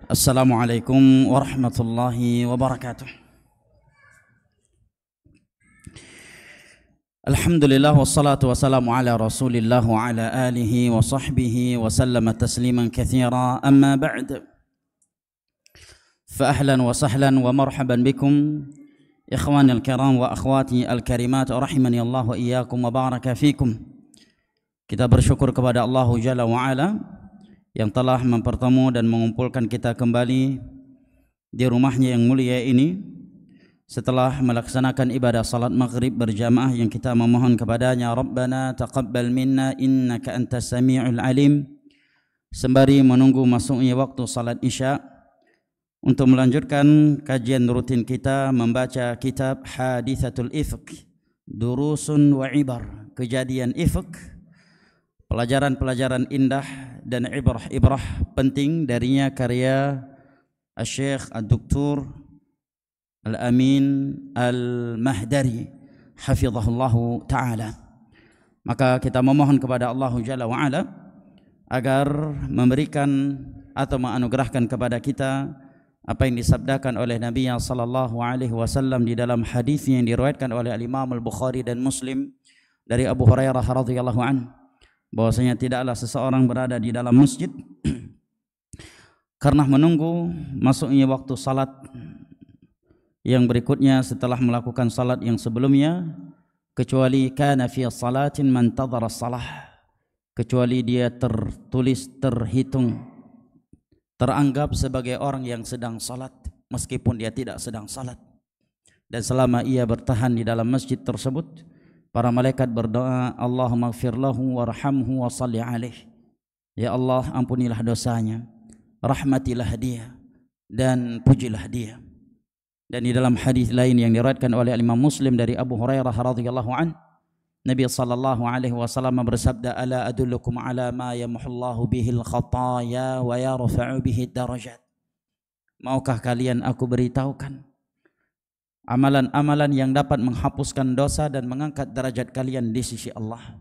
Assalamualaikum warahmatullahi wabarakatuh. Alhamdulillah wassalatu wassalamu ala Rasulillah wa ala alihi wa sahbihi wa sallama tasliman katsira. Amma ba'd. Fa ahlan wa sahlan wa marhaban bikum ikhwani al-kiram wa akhwati al-karimat rahimani Allah wa iyyakum wa baraka fikum. Kita bersyukur kepada Allah Jalla wa ala yang telah mempertemu dan mengumpulkan kita kembali di rumahnya yang mulia ini setelah melaksanakan ibadah salat maghrib berjamaah yang kita memohon kepadanya, Rabbana taqabbal minna innaka antas sami'ul alim, sembari menunggu masuknya waktu salat isya untuk melanjutkan kajian rutin kita membaca kitab Hadithatul Ifk, Durusun wa Ibar, kejadian ifk, pelajaran-pelajaran indah dan ibrah-ibrah penting darinya, karya Syekh Ad-Doktor Al-Amin Al-Mahdari hafizahullahu ta'ala. Maka kita memohon kepada Allah Jalla wa'ala agar memberikan atau menganugerahkan kepada kita apa yang disabdakan oleh Nabi sallallahu alaihi wasallam di dalam hadis yang diriwayatkan oleh Imam Al-Bukhari dan Muslim dari Abu Hurairah radhiyallahu anhu, bahwasanya tidaklah seseorang berada di dalam masjid karena menunggu masuknya waktu salat yang berikutnya setelah melakukan salat yang sebelumnya, kecuali kana fi salatin man tadhara salah, kecuali dia tertulis, terhitung, teranggap sebagai orang yang sedang salat meskipun dia tidak sedang salat. Dan selama ia bertahan di dalam masjid tersebut, para malaikat berdoa, Allahumma ighfir lahu warhamhu wa salli alaih. Ya Allah, ampunilah dosanya, rahmatilah dia, dan pujilah dia. Dan di dalam hadis lain yang diriwayatkan oleh Imam Muslim dari Abu Hurairah radhiyallahu an, Nabi sallallahu alaihi wasallam bersabda, ala adullukum ala ma yamhullahu bihil khataya wa yarfa'u bihi darajat. Maukah kalian aku beritahukan amalan-amalan yang dapat menghapuskan dosa dan mengangkat derajat kalian di sisi Allah?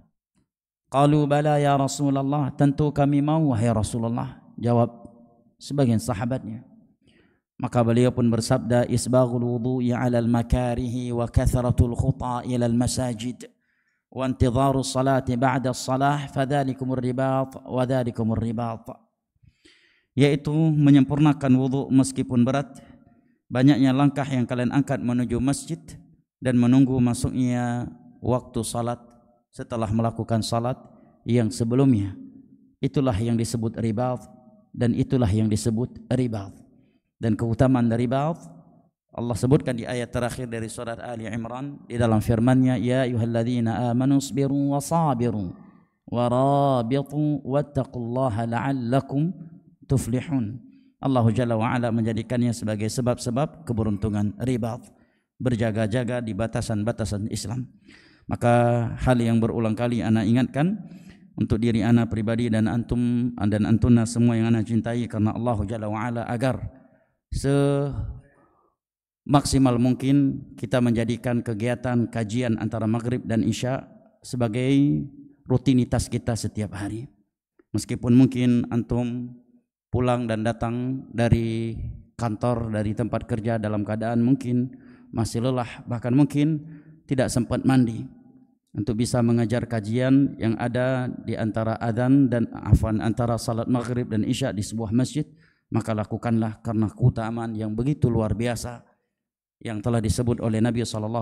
Qalu bala ya Rasulullah, tentu kami mau wahai Rasulullah, jawab sebagian sahabatnya. Maka beliau pun bersabda, isbaghul wudu'i 'alal makarihi wa kathratul khuta ila al masajid wa intidharu salati ba'da as-salah fadzalikumur ribat wa dzalikumur ribat, yaitu menyempurnakan wudu meskipun berat, banyaknya langkah yang kalian angkat menuju masjid, dan menunggu masuknya waktu salat setelah melakukan salat yang sebelumnya. Itulah yang disebut ribat, dan itulah yang disebut ribat. Dan keutamaan dari ribat Allah sebutkan di ayat terakhir dari surat Ali Imran di dalam firman-Nya, ya ayyuhalladzina amanu sabiru wa sabiru wa rabitu wattaqullaha la'allakum tuflihun. Allah Jalla wa'ala menjadikannya sebagai sebab-sebab keberuntungan ribat, berjaga-jaga di batasan-batasan Islam. Maka hal yang berulang kali ana ingatkan untuk diri ana pribadi dan antum dan antuna semua yang ana cintai karena Allah Jalla wa'ala, agar semaksimal mungkin kita menjadikan kegiatan kajian antara maghrib dan isya sebagai rutinitas kita setiap hari. Meskipun mungkin antum pulang dan datang dari kantor, dari tempat kerja dalam keadaan mungkin masih lelah, bahkan mungkin tidak sempat mandi untuk bisa mengajar kajian yang ada di antara adzan dan antara salat maghrib dan isya di sebuah masjid, maka lakukanlah, karena keutamaan yang begitu luar biasa yang telah disebut oleh Nabi SAW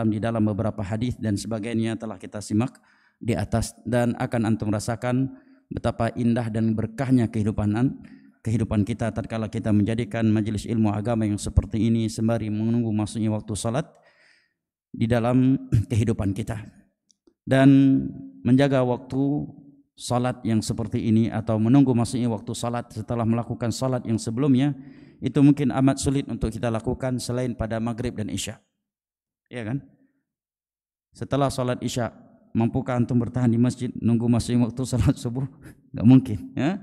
di dalam beberapa hadis dan sebagainya telah kita simak di atas, dan akan antum rasakan betapa indah dan berkahnya kehidupan kita tatkala kita menjadikan majelis ilmu agama yang seperti ini sembari menunggu masuknya waktu salat di dalam kehidupan kita. Dan menjaga waktu salat yang seperti ini atau menunggu masuknya waktu salat setelah melakukan salat yang sebelumnya, itu mungkin amat sulit untuk kita lakukan selain pada maghrib dan isya, ya kan? Setelah salat isya, mampukah antum bertahan di masjid nunggu masuknya waktu salat subuh? Enggak mungkin, ya.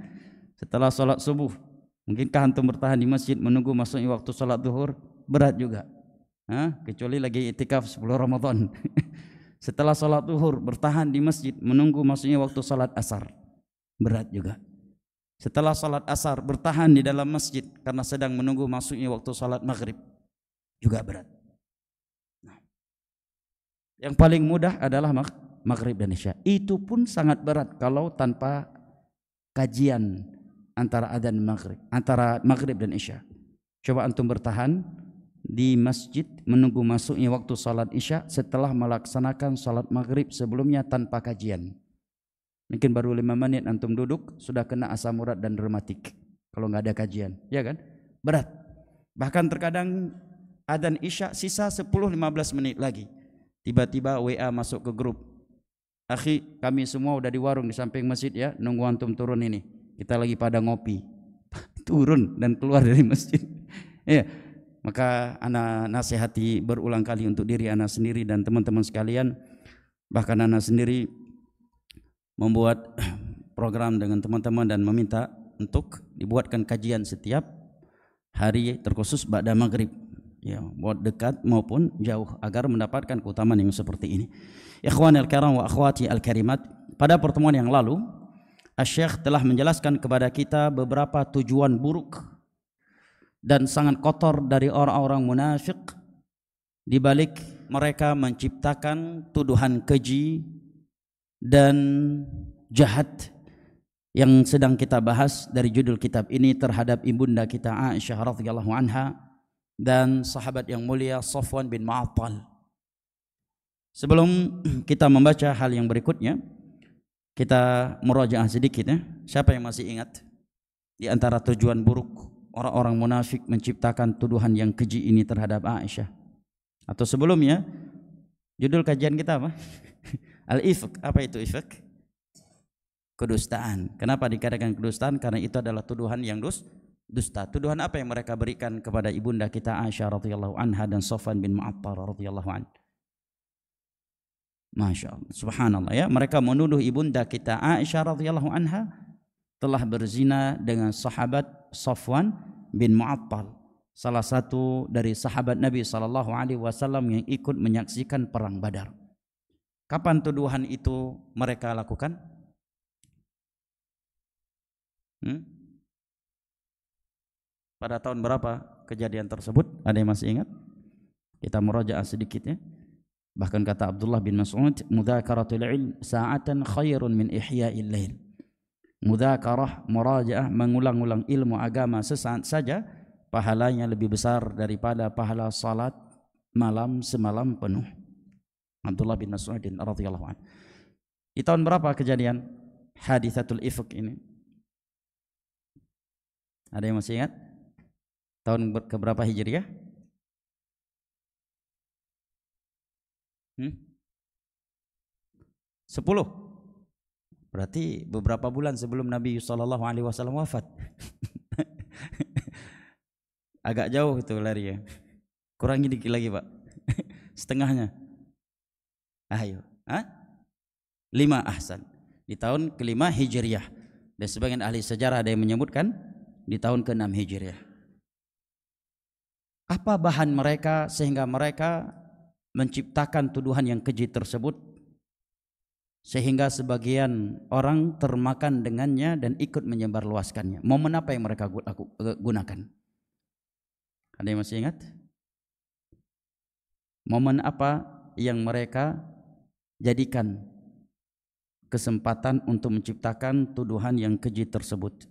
Setelah salat subuh, mungkinkah antum bertahan di masjid menunggu masuknya waktu salat zuhur? Berat juga, kecuali lagi itikaf 10 Ramadan. Setelah salat zuhur bertahan di masjid menunggu masuknya waktu salat asar, berat juga. setelah salat asar bertahan di dalam masjid karena sedang menunggu masuknya waktu salat maghrib, juga berat. Nah, yang paling mudah adalah maghrib dan isya. Itu pun sangat berat kalau tanpa kajian antara adzan maghrib, antara maghrib dan isya. Coba antum bertahan di masjid menunggu masuknya waktu salat isya setelah melaksanakan salat maghrib sebelumnya tanpa kajian. Mungkin baru 5 menit antum duduk sudah kena asam urat dan rematik kalau nggak ada kajian, ya kan? Berat. Bahkan terkadang adzan isya sisa 10-15 menit lagi, tiba-tiba WA masuk ke grup, akhi kami semua udah di warung di samping masjid ya, nunggu antum turun ini, kita lagi pada ngopi. Turun dan keluar dari masjid. Ya, maka ana nasihati berulang kali untuk diri ana sendiri dan teman-teman sekalian, bahkan ana sendiri membuat program dengan teman-teman dan meminta untuk dibuatkan kajian setiap hari terkhusus ba'da maghrib, ya, buat dekat maupun jauh agar mendapatkan keutamaan yang seperti ini. Ikhwanil karam wa akhwati al-karimat, pada pertemuan yang lalu Asy-Syaikh telah menjelaskan kepada kita beberapa tujuan buruk dan sangat kotor dari orang-orang munafik di balik mereka menciptakan tuduhan keji dan jahat yang sedang kita bahas dari judul kitab ini terhadap ibunda kita Aisyah radhiyallahu anha dan sahabat yang mulia Safwan bin Mu'attal. Sebelum kita membaca hal yang berikutnya, kita murajaah sedikit ya. Siapa yang masih ingat di antara tujuan buruk orang-orang munafik menciptakan tuduhan yang keji ini terhadap Aisyah? Atau sebelumnya judul kajian kita apa? Al-ifk. Apa itu ifk? Kedustaan. Kenapa dikatakan kedustaan? Karena itu adalah tuduhan yang dusta. Tuduhan apa yang mereka berikan kepada ibunda kita Aisyah radhiyallahu anha dan Safwan bin Mu'attal radhiyallahu anhu? Masya Allah, subhanallah ya, mereka menuduh ibunda kita Aisyah radhiyallahu anha telah berzina dengan sahabat Safwan bin Mu'attal, salah satu dari sahabat Nabi sallallahu alaihi wasallam yang ikut menyaksikan perang Badar. Kapan tuduhan itu mereka lakukan? Pada tahun berapa kejadian tersebut? Ada yang masih ingat? Kita murajaah sedikit ya. Bahkan kata Abdullah bin Mas'ud, mudzakaratul ilm sa'atan khairun min ihya'il lail. Mudzakarah, murajaah, mengulang-ulang ilmu agama sesaat saja pahalanya lebih besar daripada pahala salat malam semalam penuh. Abdullah bin Mas'ud radhiyallahu anhu. Di tahun berapa kejadian hadithatul ifk ini? Ada yang masih ingat? Tahun keberapa Hijriah? 10. Berarti beberapa bulan sebelum Nabi sallallahu alaihi wasallam wafat. Agak jauh itu lari ya. Kurangi dikit lagi, Pak. Setengahnya. Ayo, 5 ahsan. Di tahun ke-5 Hijriah. Dan sebagian ahli sejarah ada yang menyebutkan di tahun ke-6 Hijriah. Apa bahan mereka sehingga mereka menciptakan tuduhan yang keji tersebut sehingga sebagian orang termakan dengannya dan ikut menyebarluaskannya? Momen apa yang mereka gunakan? Ada yang masih ingat? Momen apa yang mereka jadikan kesempatan untuk menciptakan tuduhan yang keji tersebut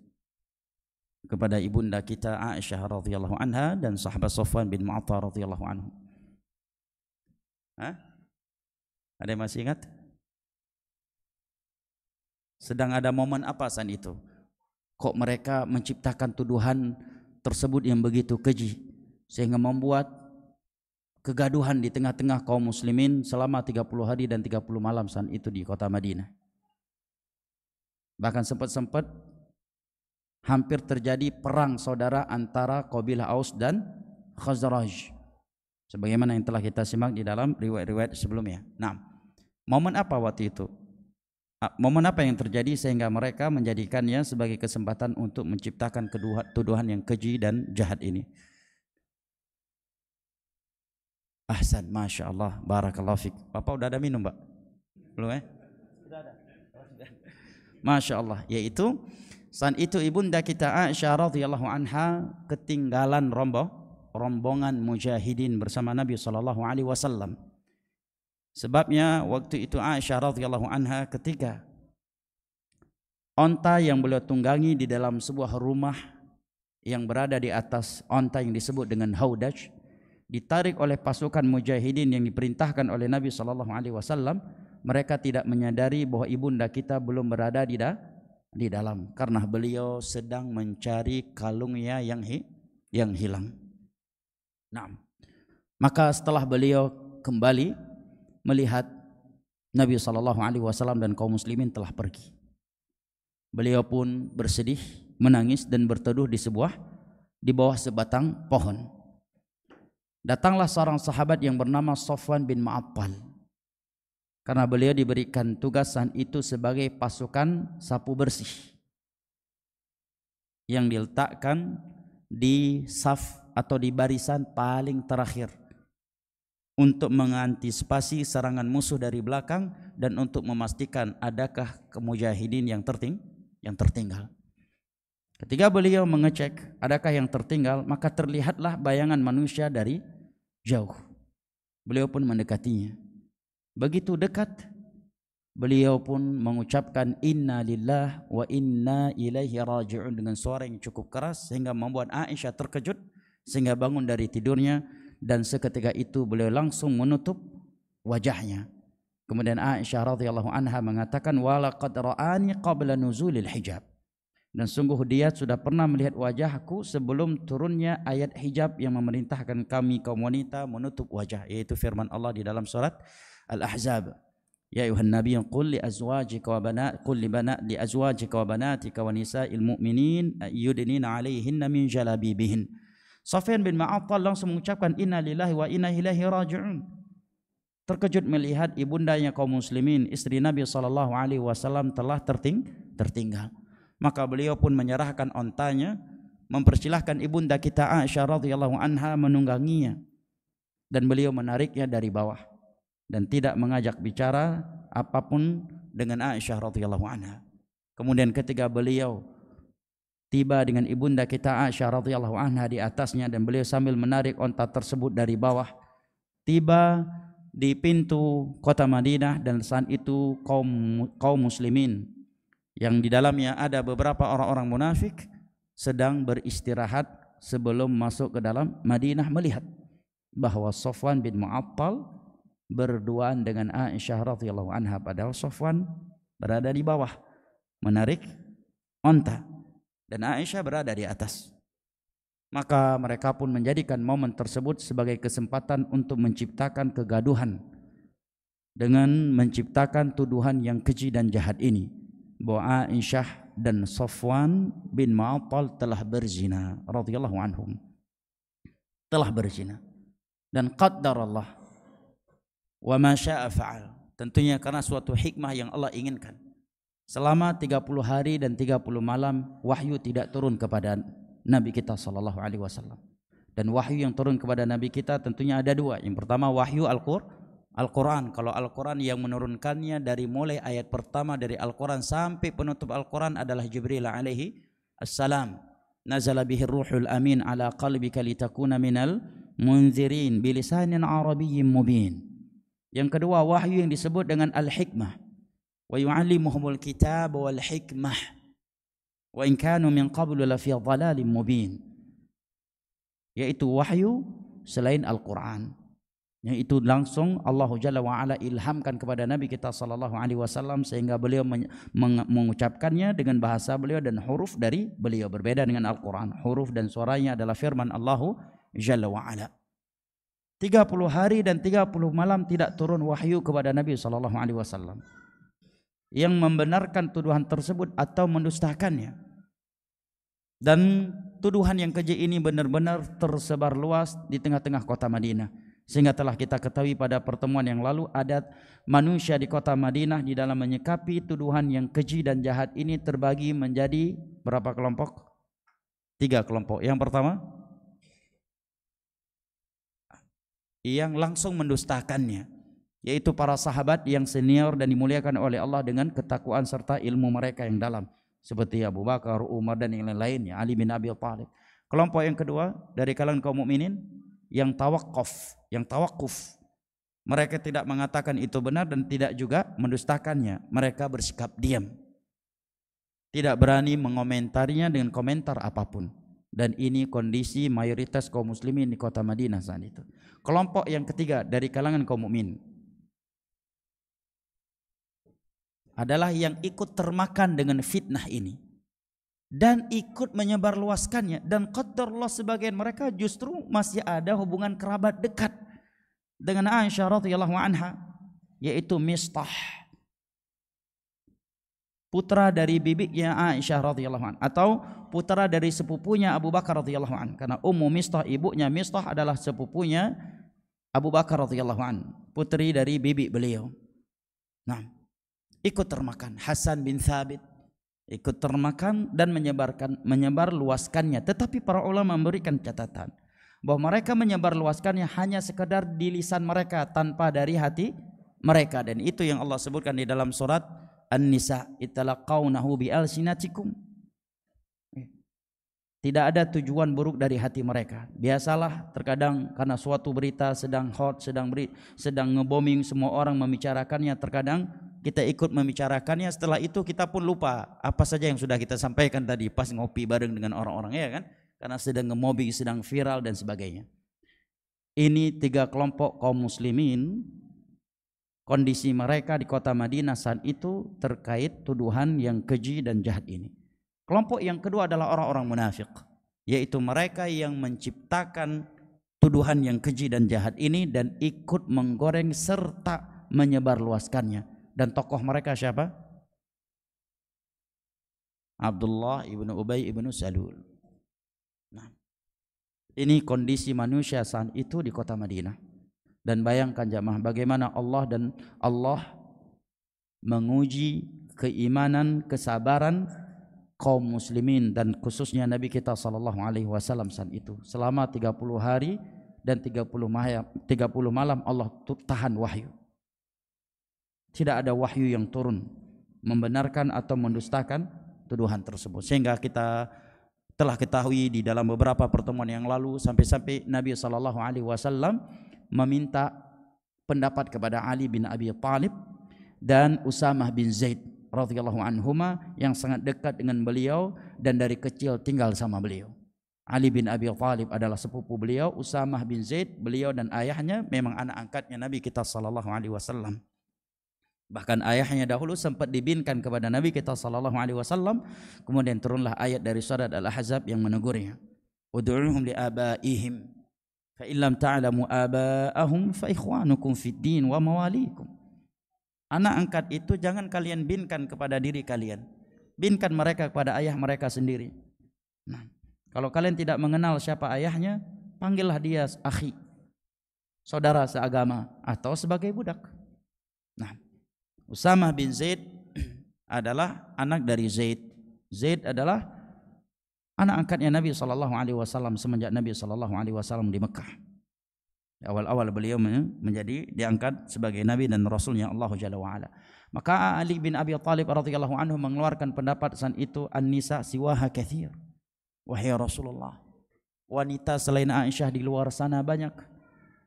kepada ibunda kita Aisyah radhiyallahu anha dan sahabat Safwan bin Mu'attal radhiyallahu anhu? Ada yang masih ingat? Sedang ada momen apa saat itu? Kok mereka menciptakan tuduhan tersebut yang begitu keji sehingga membuat kegaduhan di tengah-tengah kaum muslimin selama 30 hari dan 30 malam saat itu di kota Madinah. Bahkan sempat-sempat hampir terjadi perang saudara antara kabilah Aus dan Khazraj, sebagaimana yang telah kita simak di dalam riwayat-riwayat sebelumnya. Nah, momen apa waktu itu? Momen apa yang terjadi sehingga mereka menjadikannya sebagai kesempatan untuk menciptakan tuduhan yang keji dan jahat ini? Ahsan, Masya Allah, Barakallahu Fik. Bapak udah ada minum, Pak? Belum ya? Sudah ada. Masya Allah, yaitu Saat itu ibunda kita Aisyah radhiyallahu anha ketinggalan rombongan mujahidin bersama Nabi sallallahu alaihi wasallam. Sebabnya waktu itu Aisyah radhiyallahu anha ketika onta yang beliau tunggangi di dalam sebuah rumah yang berada di atas onta yang disebut dengan Haudaj ditarik oleh pasukan mujahidin yang diperintahkan oleh Nabi sallallahu alaihi wasallam, mereka tidak menyadari bahwa ibunda kita belum berada di dalam karena beliau sedang mencari kalungnya yang hilang. Nah, maka setelah beliau kembali melihat Nabi sallallahu alaihi wasallam dan kaum muslimin telah pergi, beliau pun bersedih, menangis dan berteduh di bawah sebatang pohon. Datanglah seorang sahabat yang bernama Safwan bin Mu'attal, karena beliau diberikan tugasan itu sebagai pasukan sapu bersih yang diletakkan di saf atau di barisan paling terakhir untuk mengantisipasi serangan musuh dari belakang dan untuk memastikan adakah mujahidin yang tertinggal. Ketika beliau mengecek adakah yang tertinggal, maka terlihatlah bayangan manusia dari jauh. Beliau pun mendekatinya. Begitu dekat, beliau pun mengucapkan inna lillah wa inna ilaihi raji'un dengan suara yang cukup keras sehingga membuat Aisyah terkejut sehingga bangun dari tidurnya, dan seketika itu beliau langsung menutup wajahnya. Kemudian Aisyah radhiyallahu anha mengatakan walaqad ra'ani qabla nuzulil hijab, dan sungguh dia sudah pernah melihat wajahku sebelum turunnya ayat hijab yang memerintahkan kami kaum wanita menutup wajah, yaitu firman Allah di dalam surat Al-Ahzab, ya ayuhan nabiy qul li azwajika wa banatika wa nisa'il mu'minin yudnina 'alaihinna min jalabibihin. Safwan bin Mu'attal langsung mengucapkan inna lillahi wa inna ilaihi raji'un, terkejut melihat ibundanya kaum muslimin, istri Nabi sallallahu alaihi wasallam telah tertinggal. Maka beliau pun menyerahkan ontanya, mempersilahkan ibunda kita Aisyah radhiyallahu anha menungganginya, dan beliau menariknya dari bawah dan tidak mengajak bicara apapun dengan Aisyah radhiyallahu anha. Kemudian ketika beliau tiba dengan ibunda kita Aisyah radhiyallahu anha di atasnya dan beliau sambil menarik onta tersebut dari bawah, tiba di pintu kota Madinah, dan saat itu kaum muslimin yang di dalamnya ada beberapa orang-orang munafik sedang beristirahat sebelum masuk ke dalam Madinah melihat bahwa Safwan bin Mu'attal berduaan dengan Aisyah radhiyallahu anha, padahal Safwan berada di bawah menarik onta dan Aisyah berada di atas. Maka mereka pun menjadikan momen tersebut sebagai kesempatan untuk menciptakan kegaduhan dengan menciptakan tuduhan yang keji dan jahat ini, bahwa Aisyah dan Safwan bin Mu'attal telah berzina radhiyallahu anhum, telah berzina. Dan qaddarallah wa ma syaa fa'al, tentunya karena suatu hikmah yang Allah inginkan. Selama 30 hari dan 30 malam wahyu tidak turun kepada Nabi kita sallallahu alaihi wasallam. Dan wahyu yang turun kepada Nabi kita tentunya ada dua. Yang pertama wahyu Al-Quran. Kalau Al-Quran yang menurunkannya dari mulai ayat pertama dari Al-Quran sampai penutup Al-Quran adalah Jibril alaihi assalam. Nazala bihi ruhul amin ala qalbika litakuna minal munzirin bilisanin arabiyyin mubin. Yang kedua wahyu yang disebut dengan al-hikmah. Wa yu'allimuhumul kitab wal hikmah wa in kanu min qablu la fi dhalalin mubin. Yaitu wahyu selain Al-Quran, yang itu langsung Allah Jalla wa Ala ilhamkan kepada Nabi kita sallallahu alaihi wasallam sehingga beliau mengucapkannya dengan bahasa beliau dan huruf dari beliau, berbeda dengan Al-Quran. Huruf dan suaranya adalah firman Allah Jalla wa Ala. 30 hari dan 30 malam tidak turun wahyu kepada Nabi sallallahu alaihi wasallam yang membenarkan tuduhan tersebut atau mendustakannya. Dan tuduhan yang keji ini benar-benar tersebar luas di tengah-tengah kota Madinah, sehingga telah kita ketahui pada pertemuan yang lalu adat manusia di kota Madinah di dalam menyikapi tuduhan yang keji dan jahat ini terbagi menjadi berapa kelompok? 3 kelompok. Yang pertama, yang langsung mendustakannya, yaitu para sahabat yang senior dan dimuliakan oleh Allah dengan ketakwaan serta ilmu mereka yang dalam, seperti Abu Bakar, Umar dan yang lain-lainnya, Ali bin Abi Thalib. Kelompok yang kedua dari kalangan kaum mukminin yang tawakuf. Mereka tidak mengatakan itu benar dan tidak juga mendustakannya. Mereka bersikap diam, tidak berani mengomentarinya dengan komentar apapun. Dan ini kondisi mayoritas kaum muslimin di kota Madinah saat itu. Kelompok yang ketiga dari kalangan kaum mukmin adalah yang ikut termakan dengan fitnah ini dan ikut menyebarluaskannya. Dan qadarullah sebagian mereka justru masih ada hubungan kerabat dekat dengan Aisyah radhiyallahu anha, yaitu Mistah, putra dari bibinya Aisyah radhiyallahu anha, atau putra dari sepupunya Abu Bakar radhiyallahu anha. Karena Ummu Mistah, ibunya Mistah adalah sepupunya Abu Bakar radhiyallahu anha, putri dari bibi beliau. Nah, ikut termakan. Hasan bin Thabit ikut termakan dan menyebar luaskannya. Tetapi para ulama memberikan catatan bahwa mereka menyebar luaskannya hanya sekedar di lisan mereka tanpa dari hati mereka. Dan itu yang Allah sebutkan di dalam surat An-Nisa, italaqawnahu bi'alsinatikum. Tidak ada tujuan buruk dari hati mereka. Biasalah terkadang karena suatu berita sedang hot, sedang ngeboming, semua orang membicarakannya. Terkadang kita ikut membicarakannya, setelah itu kita pun lupa apa saja yang sudah kita sampaikan tadi pas ngopi bareng dengan orang-orang, ya kan? Karena sedang ngemobbing, sedang viral dan sebagainya. Ini tiga kelompok kaum muslimin. Kondisi mereka di kota Madinah saat itu terkait tuduhan yang keji dan jahat ini. Kelompok yang kedua adalah orang-orang munafik, yaitu mereka yang menciptakan tuduhan yang keji dan jahat ini dan ikut menggoreng serta menyebarluaskannya. Dan tokoh mereka siapa? Abdullah ibnu Ubay ibnu Salul. Nah, ini kondisi manusia saat itu di kota Madinah. Dan bayangkan jamaah bagaimana Allah menguji keimanan, kesabaran kaum muslimin dan khususnya Nabi kita sallallahu alaihi wasallam saat itu. Selama 30 hari dan 30 malam Allah tahan wahyu. Tidak ada wahyu yang turun membenarkan atau mendustakan tuduhan tersebut. Sehingga kita telah ketahui di dalam beberapa pertemuan yang lalu sampai-sampai Nabi sallallahu alaihi wasallam meminta pendapat kepada Ali bin Abi Thalib dan Usamah bin Zaid radhiyallahu anhuma yang sangat dekat dengan beliau dan dari kecil tinggal sama beliau. Ali bin Abi Thalib adalah sepupu beliau, Usamah bin Zaid, beliau dan ayahnya memang anak angkatnya Nabi kita sallallahu alaihi wasallam. Bahkan ayahnya dahulu sempat dibinkan kepada Nabi kita sallallahu alaihi wasallam, kemudian turunlah ayat dari surat Al-Ahzab yang menegurnya. Ud'uuhum li abaihim fa illam ta'lamu aba'ahum fa ikhwanukum fid din wa mawalikum. Anak angkat itu jangan kalian binkan kepada diri kalian, binkan mereka kepada ayah mereka sendiri. Nah, kalau kalian tidak mengenal siapa ayahnya, panggillah dia akhi, saudara seagama atau sebagai budak. Nah, Usamah bin Zaid adalah anak dari Zaid. Zaid adalah anak angkatnya Nabi sallallahu alaihi wasallam semenjak Nabi sallallahu alaihi wasallam di Mekah. Awal-awal beliau menjadi diangkat sebagai nabi dan rasulnya Allah Jalla wa ala. Maka Ali bin Abi Thalib radhiyallahu anhu mengeluarkan pendapat saat itu, an-nisa siwaha katsir. Wahai Rasulullah, wanita selain Aisyah di luar sana banyak.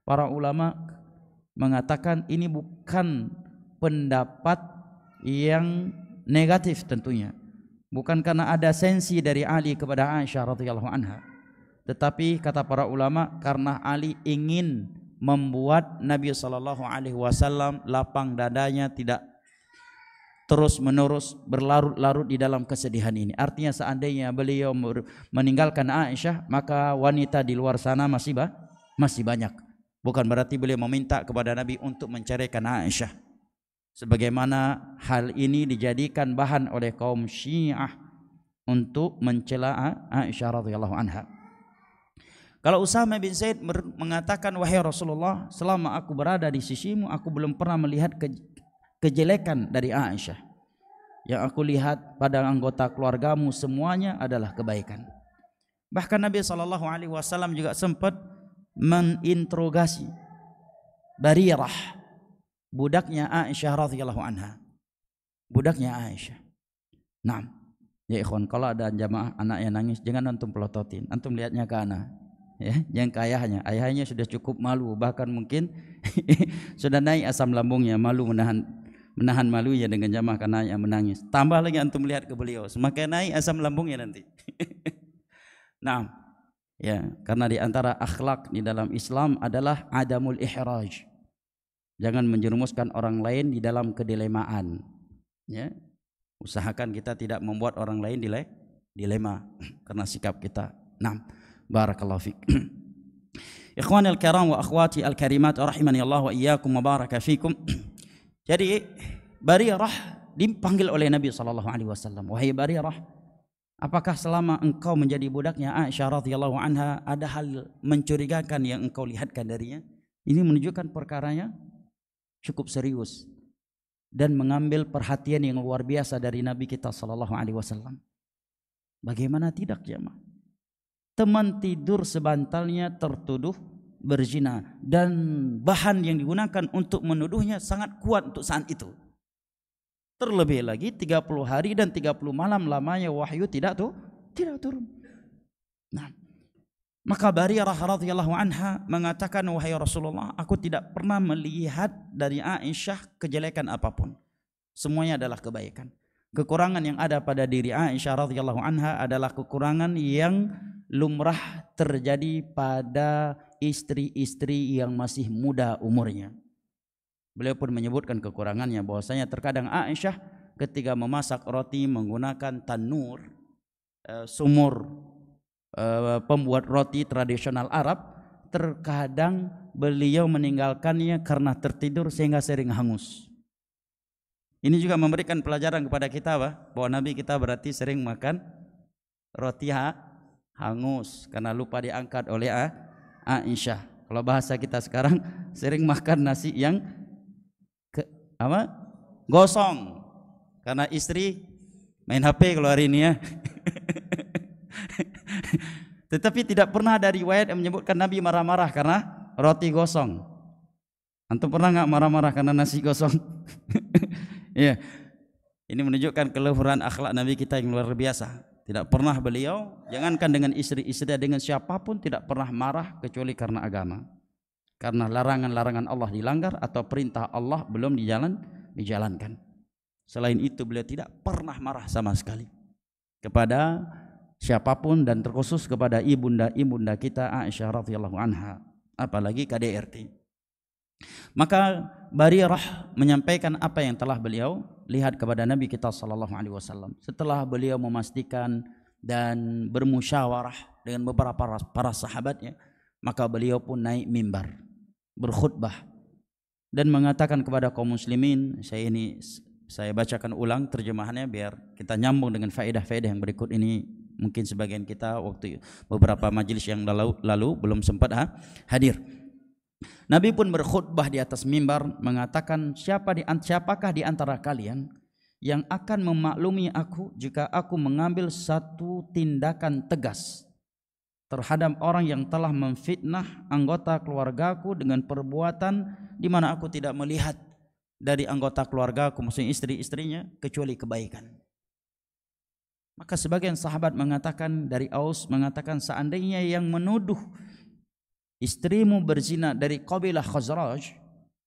Para ulama mengatakan ini bukan pendapat yang negatif tentunya. Bukan karena ada sensi dari Ali kepada Aisyah radhiyallahu anha. Tetapi kata para ulama karena Ali ingin membuat Nabi sallallahu alaihi wasallam lapang dadanya, tidak terus-menerus berlarut-larut di dalam kesedihan ini. Artinya seandainya beliau meninggalkan Aisyah, maka wanita di luar sana masih banyak. Bukan berarti beliau meminta kepada Nabi untuk menceraikan Aisyah. Sebagaimana hal ini dijadikan bahan oleh kaum Syiah untuk mencela Aisyah radhiyallahu anha. Kalau Usamah bin Zaid mengatakan, wahai Rasulullah, selama aku berada di sisimu, aku belum pernah melihat kejelekan dari Aisyah. Yang aku lihat pada anggota keluargamu semuanya adalah kebaikan. Bahkan Nabi SAW juga sempat menginterogasi Barirah, budaknya Aisyah radhiyallahu anha. Budaknya Aisyah. Nah, Ya ikhwan, kalau ada jamaah anak yang nangis, jangan antum pelototin, antum lihatnya ke anak, ya, jangan ke ayahnya. Ayahnya sudah cukup malu, bahkan mungkin sudah naik asam lambungnya, malu menahan malunya dengan jamaah karena yang menangis. Tambah lagi antum lihat ke beliau, semakin naik asam lambungnya nanti. Nah, ya, karena di antara akhlak di dalam Islam adalah adamul ihraj. Jangan menjerumuskan orang lain di dalam kedilemaan. Ya, usahakan kita tidak membuat orang lain dilema karena sikap kita. Nah, barakallahu fik. Ikhwanil kiram wa akhwati al karimat rahimani Allah wa iyyakum wa baraka fikum. Jadi Barirah dipanggil oleh Nabi sallallahu alaihi wasallam, "Wahai Barirah, apakah selama engkau menjadi budaknya Aisyah radhiyallahu anha ada hal mencurigakan yang engkau lihatkan darinya?" Ini menunjukkan perkaranya cukup serius dan mengambil perhatian yang luar biasa dari Nabi kita sallallahu alaihi wasallam. Bagaimana tidak, jemaah? Teman tidur sebantalnya tertuduh berzina dan bahan yang digunakan untuk menuduhnya sangat kuat untuk saat itu. Terlebih lagi 30 hari dan 30 malam lamanya wahyu tidak turun. Nah, maka Barirah radhiyallahu anha mengatakan, "Wahai Rasulullah, aku tidak pernah melihat dari Aisyah kejelekan apapun. Semuanya adalah kebaikan. Kekurangan yang ada pada diri Aisyah radhiyallahu anha adalah kekurangan yang lumrah terjadi pada istri-istri yang masih muda umurnya." Beliau pun menyebutkan kekurangannya, bahwasanya terkadang Aisyah ketika memasak roti menggunakan tanur, sumur pembuat roti tradisional Arab, terkadang beliau meninggalkannya karena tertidur sehingga sering hangus. Ini juga memberikan pelajaran kepada kita bahwa Nabi kita berarti sering makan roti hangus karena lupa diangkat oleh Aisyah. Kalau bahasa kita sekarang, sering makan nasi yang gosong karena istri main HP kalau hari ini ya. Tetapi tidak pernah ada riwayat yang menyebutkan Nabi marah-marah karena roti gosong. Antum pernah nggak marah-marah karena nasi gosong? Ya, ini menunjukkan keluhuran akhlak Nabi kita yang luar biasa. Tidak pernah beliau, jangankan dengan istri-istri, dengan siapapun tidak pernah marah kecuali karena agama. Karena larangan-larangan Allah dilanggar atau perintah Allah belum dijalankan. Selain itu beliau tidak pernah marah sama sekali kepada siapapun dan terkhusus kepada ibunda kita Aisyah radhiyallahu anha, apalagi KDRT. Maka Barirah menyampaikan apa yang telah beliau lihat kepada Nabi kita sallallahu alaihi wasallam. Setelah beliau memastikan dan bermusyawarah dengan beberapa para sahabatnya, maka beliau pun naik mimbar berkhutbah dan mengatakan kepada kaum muslimin, saya bacakan ulang terjemahannya biar kita nyambung dengan faedah-faedah yang berikut ini. Mungkin sebagian kita waktu beberapa majelis yang lalu belum sempat hadir. Nabi pun berkhutbah di atas mimbar mengatakan, siapakah di antara kalian yang akan memaklumi aku jika aku mengambil satu tindakan tegas terhadap orang yang telah memfitnah anggota keluargaku dengan perbuatan di mana aku tidak melihat dari anggota keluargaku, maksudnya istri-istrinya, kecuali kebaikan. Maka sebagian sahabat mengatakan, dari Aus mengatakan, seandainya yang menuduh istrimu berzina dari kabilah Khazraj,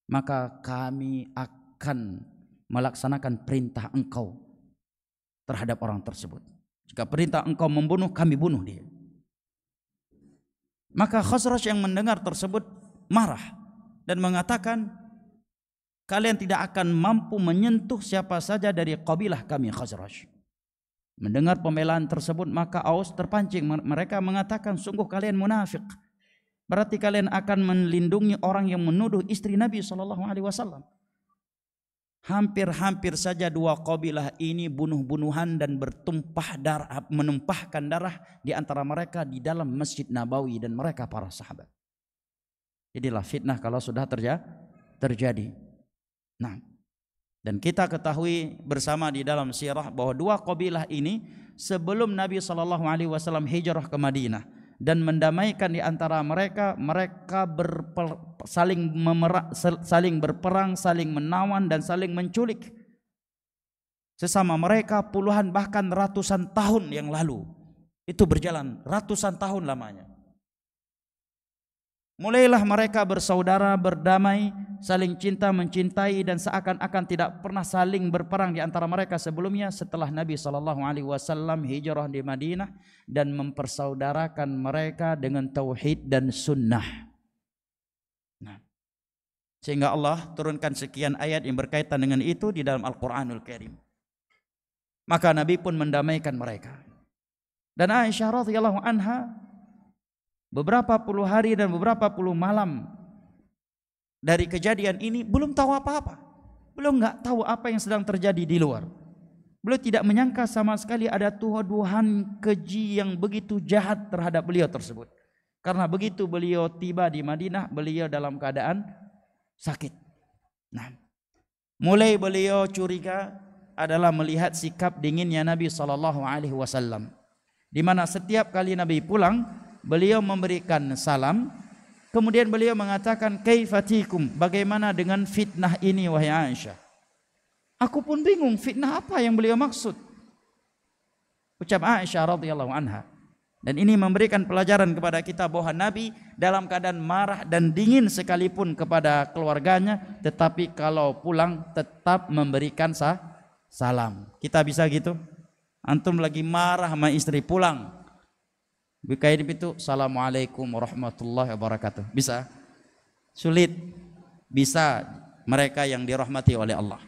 maka kami akan melaksanakan perintah engkau terhadap orang tersebut. Jika perintah engkau membunuh, kami bunuh dia. Maka Khazraj yang mendengar tersebut marah dan mengatakan, kalian tidak akan mampu menyentuh siapa saja dari kabilah kami Khazraj. Mendengar pembelaan tersebut, maka Aus terpancing. Mereka mengatakan, sungguh kalian munafik. Berarti kalian akan melindungi orang yang menuduh istri Nabi SAW. Hampir-hampir saja dua kabilah ini bunuh-bunuhan dan menumpahkan darah di antara mereka di dalam Masjid Nabawi dan mereka para sahabat. Jadilah fitnah kalau sudah terjadi. Nah, dan kita ketahui bersama di dalam sirah bahwa dua kabilah ini sebelum Nabi SAW hijrah ke Madinah dan mendamaikan di antara mereka, saling berperang, saling menawan dan saling menculik sesama mereka puluhan bahkan ratusan tahun yang lalu. Itu berjalan ratusan tahun lamanya. Mulailah mereka bersaudara, berdamai, saling cinta, mencintai, dan seakan-akan tidak pernah saling berperang di antara mereka sebelumnya setelah Nabi SAW hijrah di Madinah dan mempersaudarakan mereka dengan tauhid dan sunnah. Nah, sehingga Allah turunkan sekian ayat yang berkaitan dengan itu di dalam Al-Quranul Karim. Maka Nabi pun mendamaikan mereka. Dan Aisyah radhiyallahu anha beberapa puluh hari dan beberapa puluh malam dari kejadian ini belum tahu apa-apa. Belum nggak tahu apa yang sedang terjadi di luar. Beliau tidak menyangka sama sekali ada tuduhan keji yang begitu jahat terhadap beliau tersebut. Karena begitu beliau tiba di Madinah, beliau dalam keadaan sakit. Nah, mulai beliau curiga adalah melihat sikap dinginnya Nabi SAW, di mana setiap kali Nabi pulang, beliau memberikan salam, kemudian beliau mengatakan, kaifatikum, bagaimana dengan fitnah ini wahai Aisyah? Aku pun bingung fitnah apa yang beliau maksud, ucap Aisyah radhiyallahu anha. Dan ini memberikan pelajaran kepada kita bahwa Nabi dalam keadaan marah dan dingin sekalipun kepada keluarganya, tetapi kalau pulang tetap memberikan salam. Kita bisa gitu? Antum lagi marah sama istri, pulang Bikain itu Assalamualaikum warahmatullahi wabarakatuh. Bisa? Sulit. Bisa mereka yang dirahmati oleh Allah.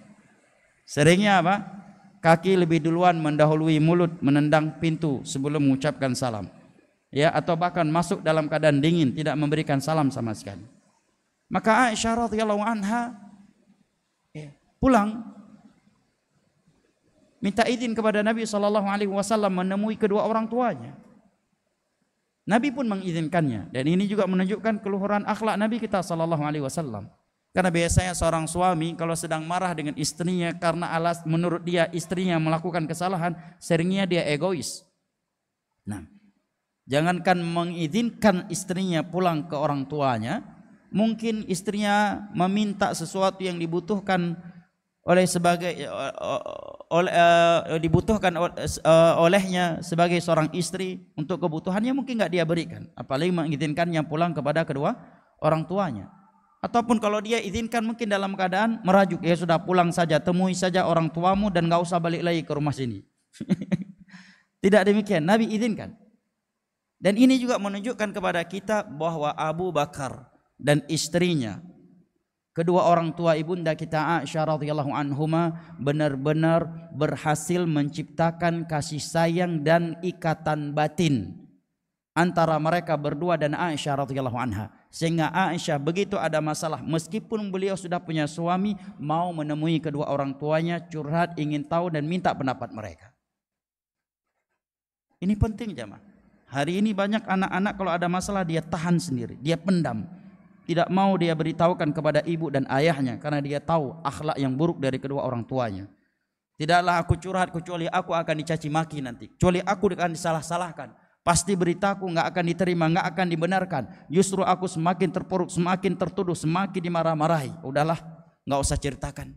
Seringnya apa? Kaki lebih duluan mendahului mulut, menendang pintu sebelum mengucapkan salam. Ya, atau bahkan masuk dalam keadaan dingin, tidak memberikan salam sama sekali. Maka Aisyah radhiyallahu anha pulang minta izin kepada Nabi SAW menemui kedua orang tuanya. Nabi pun mengizinkannya, dan ini juga menunjukkan keluhuran akhlak Nabi kita SAW. Karena biasanya seorang suami kalau sedang marah dengan istrinya karena menurut dia istrinya melakukan kesalahan, seringnya dia egois. Nah, jangankan mengizinkan istrinya pulang ke orang tuanya, mungkin istrinya meminta sesuatu yang dibutuhkan olehnya sebagai seorang istri untuk kebutuhannya, mungkin nggak dia berikan, apalagi mengizinkannya pulang kepada kedua orang tuanya. Ataupun kalau dia izinkan mungkin dalam keadaan merajuk, ya sudah pulang saja, temui saja orang tuamu dan nggak usah balik lagi ke rumah sini. Tidak demikian, Nabi izinkan. Dan ini juga menunjukkan kepada kita bahwa Abu Bakar dan istrinya, kedua orang tua ibunda kita Aisyah radhiyallahu anhuma, benar-benar berhasil menciptakan kasih sayang dan ikatan batin antara mereka berdua dan Aisyah radhiyallahu anha. Sehingga Aisyah begitu ada masalah, meskipun beliau sudah punya suami, mau menemui kedua orang tuanya, curhat, ingin tahu dan minta pendapat mereka. Ini penting jemaah. Hari ini banyak anak-anak kalau ada masalah dia tahan sendiri, dia pendam. Tidak mau dia beritahukan kepada ibu dan ayahnya karena dia tahu akhlak yang buruk dari kedua orang tuanya. Tidaklah aku curhat kecuali aku akan dicaci maki nanti, kecuali aku akan disalah-salahkan. Pasti beritaku nggak akan diterima, nggak akan dibenarkan. Justru aku semakin terpuruk, semakin tertuduh, semakin dimarah-marahi. Udahlah, nggak usah ceritakan.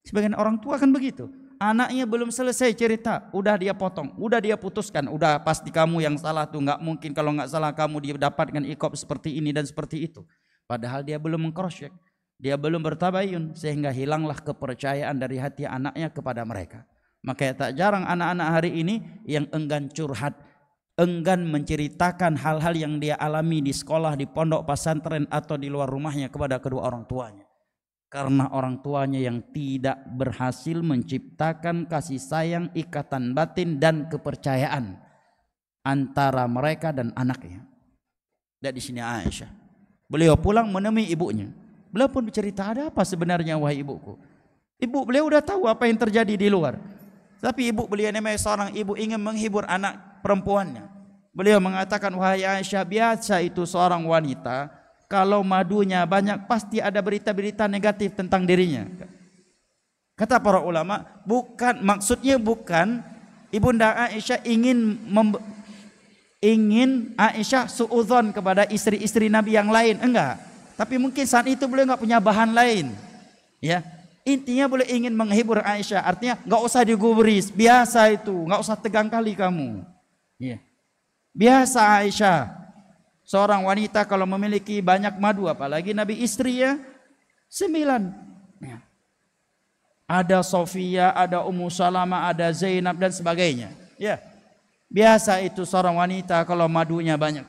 Sebagian orang tua kan begitu. Anaknya belum selesai cerita, udah dia potong, udah dia putuskan. Udah pasti kamu yang salah tuh, nggak mungkin kalau nggak salah kamu didapatkan iqab seperti ini dan seperti itu. Padahal dia belum mengcross check, dia belum bertabayun, sehingga hilanglah kepercayaan dari hati anaknya kepada mereka. Maka tak jarang anak-anak hari ini yang enggan curhat, enggan menceritakan hal-hal yang dia alami di sekolah, di pondok pesantren atau di luar rumahnya kepada kedua orang tuanya. Karena orang tuanya yang tidak berhasil menciptakan kasih sayang, ikatan batin dan kepercayaan antara mereka dan anaknya. Dan di sini Aisyah, beliau pulang menemui ibunya. Beliau pun bercerita, ada apa sebenarnya wahai ibuku? Ibu beliau udah tahu apa yang terjadi di luar. Tapi ibu beliau namanya seorang ibu ingin menghibur anak perempuannya. Beliau mengatakan, wahai Aisyah, biasa itu seorang wanita kalau madunya banyak pasti ada berita-berita negatif tentang dirinya. Kata para ulama, maksudnya bukan ibunda Aisyah ingin Aisyah suudzon kepada istri-istri Nabi yang lain, enggak. Tapi mungkin saat itu beliau enggak punya bahan lain. Ya. Intinya boleh ingin menghibur Aisyah, artinya nggak usah digubris, biasa itu, nggak usah tegang kali kamu. Iya. Biasa Aisyah, seorang wanita kalau memiliki banyak madu, apalagi Nabi istri ya, 9. Ya. Ada Sofia, ada Ummu Salamah, ada Zainab dan sebagainya. Ya. Biasa itu seorang wanita kalau madunya banyak.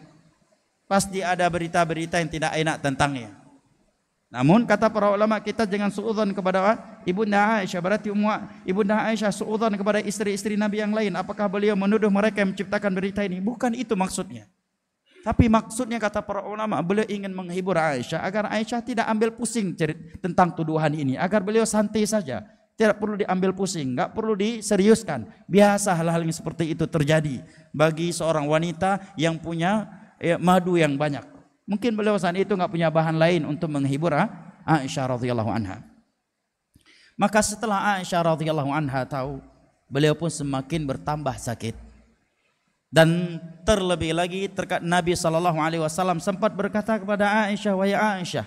Pasti ada berita-berita yang tidak enak tentangnya. Namun kata para ulama, kita jangan suudzon kepada Ibunda Aisyah. Berarti Ibunda Aisyah suudzon kepada istri-istri Nabi yang lain. Apakah beliau menuduh mereka yang menciptakan berita ini? Bukan itu maksudnya. Tapi maksudnya kata para ulama, beliau ingin menghibur Aisyah agar Aisyah tidak ambil pusing tentang tuduhan ini, agar beliau santai saja, tidak perlu diambil pusing, nggak perlu diseriuskan. Biasa hal-hal yang seperti itu terjadi bagi seorang wanita yang punya madu yang banyak. Mungkin beliau saat itu nggak punya bahan lain untuk menghibur Aisyah radhiyallahu anha. Maka setelah Aisyah radhiyallahu anha tahu, beliau pun semakin bertambah sakit. Dan terlebih lagi Nabi SAW sempat berkata kepada Aisyah, wahai Aisyah,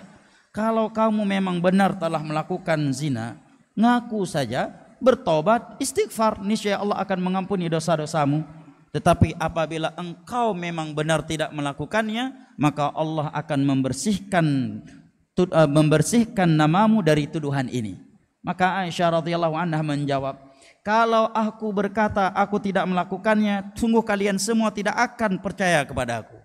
kalau kamu memang benar telah melakukan zina, ngaku saja, bertobat, istighfar, niscaya Allah akan mengampuni dosa-dosamu. Tetapi apabila engkau memang benar tidak melakukannya, maka Allah akan membersihkan namamu dari tuduhan ini. Maka Aisyah radhiyallahu anha menjawab, kalau aku berkata aku tidak melakukannya, sungguh kalian semua tidak akan percaya kepada aku.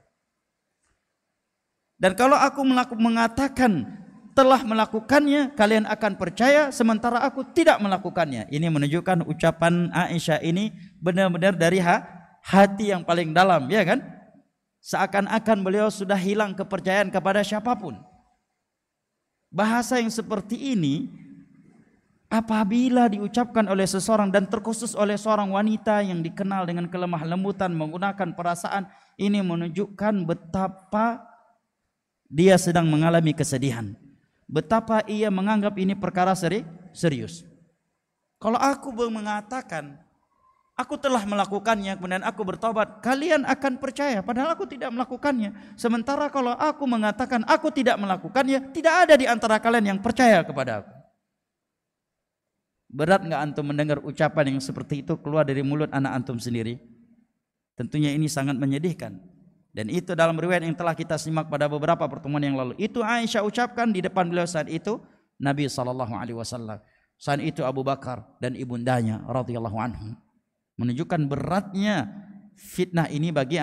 Dan kalau aku mengatakan telah melakukannya, kalian akan percaya, sementara aku tidak melakukannya. Ini menunjukkan ucapan Aisyah ini benar-benar dari hati yang paling dalam, ya kan? Seakan-akan beliau sudah hilang kepercayaan kepada siapapun. Bahasa yang seperti ini apabila diucapkan oleh seseorang dan terkhusus oleh seorang wanita yang dikenal dengan kelemah lembutan, menggunakan perasaan, ini menunjukkan betapa dia sedang mengalami kesedihan, betapa ia menganggap ini perkara serius. Kalau aku mengatakan aku telah melakukannya, kemudian aku bertobat, kalian akan percaya, padahal aku tidak melakukannya. Sementara kalau aku mengatakan aku tidak melakukannya, tidak ada di antara kalian yang percaya kepada aku. Berat nggak antum mendengar ucapan yang seperti itu keluar dari mulut anak antum sendiri? Tentunya ini sangat menyedihkan. Dan itu dalam riwayat yang telah kita simak pada beberapa pertemuan yang lalu. Itu Aisyah ucapkan di depan beliau saat itu Nabi SAW. Saat itu Abu Bakar dan ibundanya radhiyallahu anhum. Menunjukkan beratnya fitnah ini bagi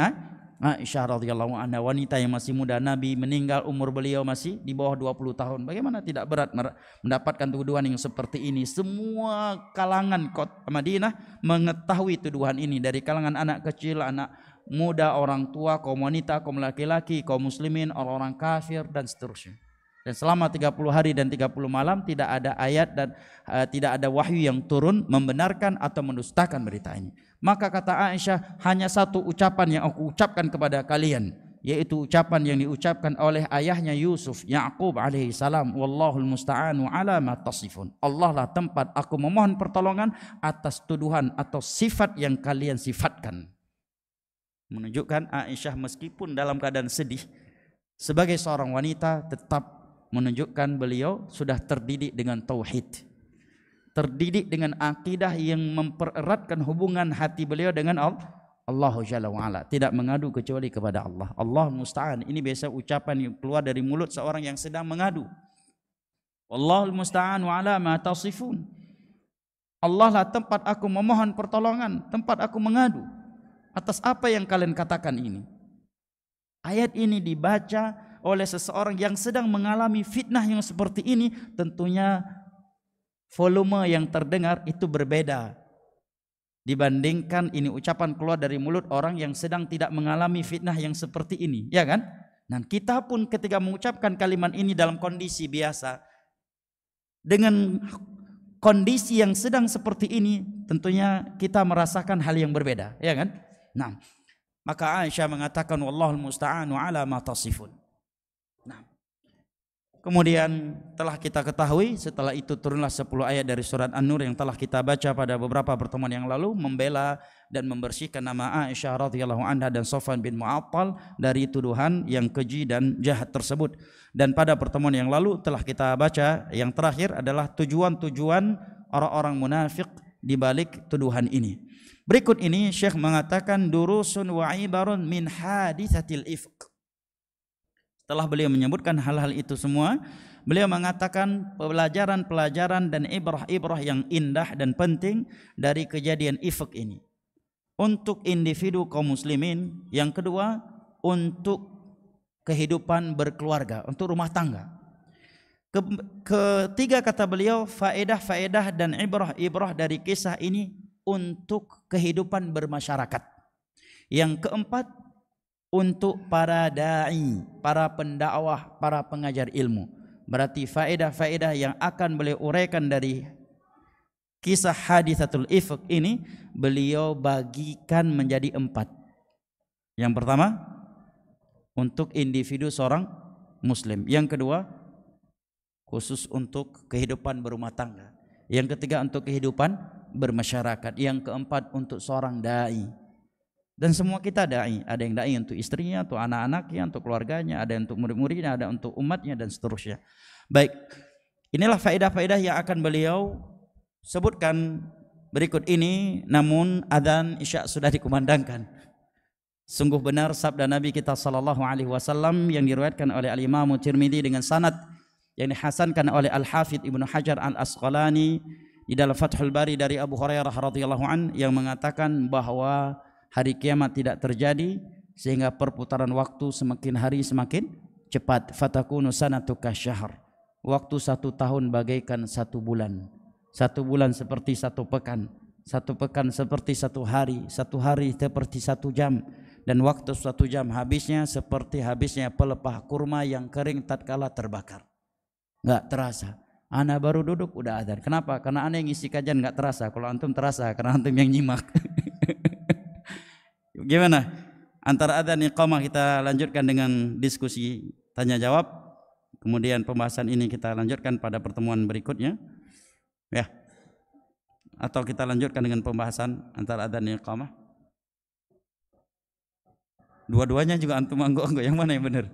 Aisyah radhiyallahu anha, wanita yang masih muda. Nabi meninggal umur beliau masih di bawah 20 tahun. Bagaimana tidak berat mendapatkan tuduhan yang seperti ini? Semua kalangan kota Madinah mengetahui tuduhan ini, dari kalangan anak kecil, anak muda, orang tua, kaum wanita, kaum laki-laki, kaum muslimin, orang-orang kafir dan seterusnya. Dan selama 30 hari dan 30 malam tidak ada ayat dan tidak ada wahyu yang turun membenarkan atau mendustakan berita ini. Maka kata Aisyah, hanya satu ucapan yang aku ucapkan kepada kalian, yaitu ucapan yang diucapkan oleh ayahnya Yusuf, Ya'qub alaihi salam, wallahul musta'anu ala ma tasifun. Allah lah tempat aku memohon pertolongan atas tuduhan atau sifat yang kalian sifatkan. Menunjukkan Aisyah meskipun dalam keadaan sedih, sebagai seorang wanita tetap menunjukkan beliau sudah terdidik dengan tauhid, terdidik dengan akidah yang mempereratkan hubungan hati beliau dengan Allah Jalla wa'ala, tidak mengadu kecuali kepada Allah. Allah musta'an, ini biasa ucapan yang keluar dari mulut seorang yang sedang mengadu. Wallahul musta'an wa'ala ma tasifun. Allah lah tempat aku memohon pertolongan, tempat aku mengadu atas apa yang kalian katakan ini. Ayat ini dibaca oleh seseorang yang sedang mengalami fitnah yang seperti ini, tentunya volume yang terdengar itu berbeda dibandingkan ini ucapan keluar dari mulut orang yang sedang tidak mengalami fitnah yang seperti ini, ya kan? Nah, kita pun ketika mengucapkan kalimat ini dalam kondisi biasa, dengan kondisi yang sedang seperti ini, tentunya kita merasakan hal yang berbeda, ya kan? Nah, maka Aisyah mengatakan wallahul musta'anu ala ma tasifun. Nah, Kemudian telah kita ketahui setelah itu turunlah 10 ayat dari surat An-Nur yang telah kita baca pada beberapa pertemuan yang lalu, membela dan membersihkan nama Aisyah radhiyallahu anha dan Safwan bin Mu'attal dari tuduhan yang keji dan jahat tersebut. Dan pada pertemuan yang lalu telah kita baca yang terakhir adalah tujuan-tujuan orang-orang munafik di balik tuduhan ini. Berikut ini Syekh mengatakan durusun wa ibarun min haditsatil ifk. Setelah beliau menyebutkan hal-hal itu semua, beliau mengatakan pelajaran-pelajaran dan ibrah-ibrah yang indah dan penting dari kejadian ifk ini untuk individu kaum muslimin. Yang kedua, untuk kehidupan berkeluarga, untuk rumah tangga. Ketiga kata beliau, faedah-faedah dan ibrah-ibrah dari kisah ini untuk kehidupan bermasyarakat. Yang keempat, untuk para da'i, para pendakwah, para pengajar ilmu. Berarti faedah-faedah yang akan beliau uraikan dari kisah haditsatul ifk ini beliau bagikan menjadi 4. Yang pertama, untuk individu seorang muslim. Yang kedua, khusus untuk kehidupan berumah tangga. Yang ketiga, untuk kehidupan bermasyarakat. Yang keempat, untuk seorang da'i. Dan semua kita da'i, ada yang da'i untuk istrinya, untuk anak-anaknya, untuk keluarganya, ada yang untuk murid-muridnya, ada untuk umatnya dan seterusnya. Baik, inilah faedah-faedah yang akan beliau sebutkan berikut ini. Namun adzan Isya sudah dikumandangkan. Sungguh benar sabda Nabi kita sallallahu alaihi wasallam yang diriwayatkan oleh Al-Imam Tirmidzi dengan sanad yang dihasankan oleh Al-Hafidz Ibnu Hajar Al-Asqalani di dalam Fathul Bari dari Abu Hurairah radhiyallahu an yang mengatakan bahwa hari kiamat tidak terjadi sehingga perputaran waktu semakin hari semakin cepat. Fatakunu sanatuka syahr. Waktu 1 tahun bagaikan 1 bulan. 1 bulan seperti 1 pekan. 1 pekan seperti 1 hari. 1 hari seperti 1 jam. Dan waktu 1 jam habisnya seperti habisnya pelepah kurma yang kering tatkala terbakar. Enggak terasa. Ana baru duduk udah adzan. Kenapa? Karena ana yang ngisi kajian enggak terasa. Kalau antum terasa karena antum yang nyimak. Gimana? Antara adzan iqamah kita lanjutkan dengan diskusi tanya jawab. Kemudian pembahasan ini kita lanjutkan pada pertemuan berikutnya. Ya. Atau kita lanjutkan dengan pembahasan antara adzan dan iqamah. Dua-duanya juga antum angguk-angguk, yang mana yang benar?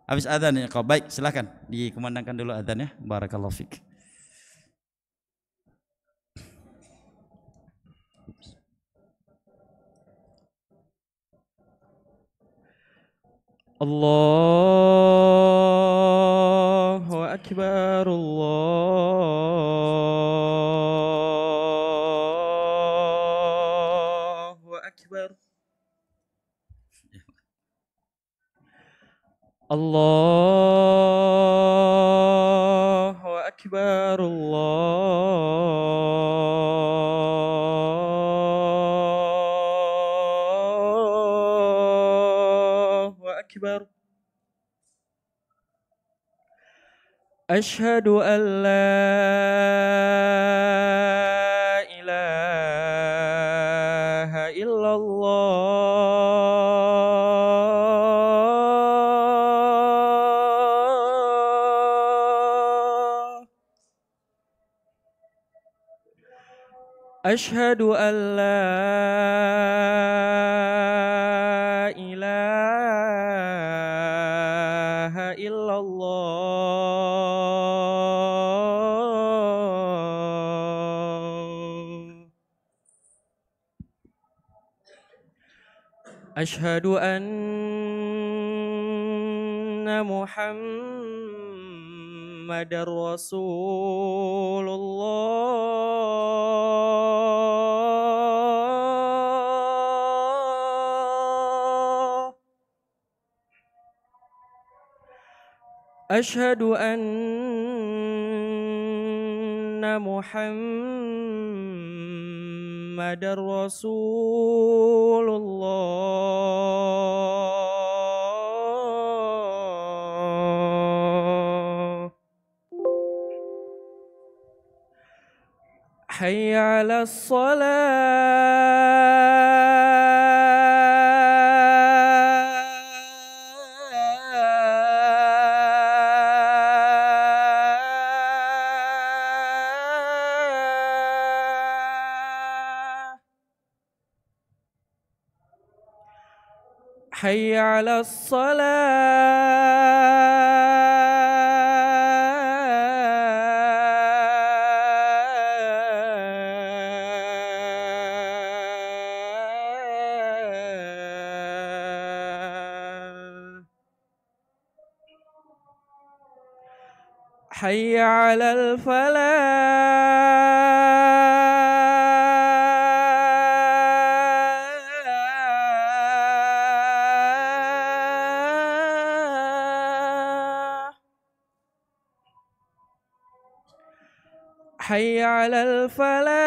Habis adzan ya iqamah. Baik, silakan dikumandangkan dulu adzan ya. Barakallahu fik. Allahu akbar, Allahu akbar. Allahu akbar, Allahu akbar. Asyhadu an la ilaha illallah. Asyhadu an la ilaha illallah. Asyhadu anna Muhammadar Rasulullah. Asyhadu anna Muhammadar Rasulullah. Hayya 'alas shalah. حي على الصلاة حي على الفلاح حي على الفلاح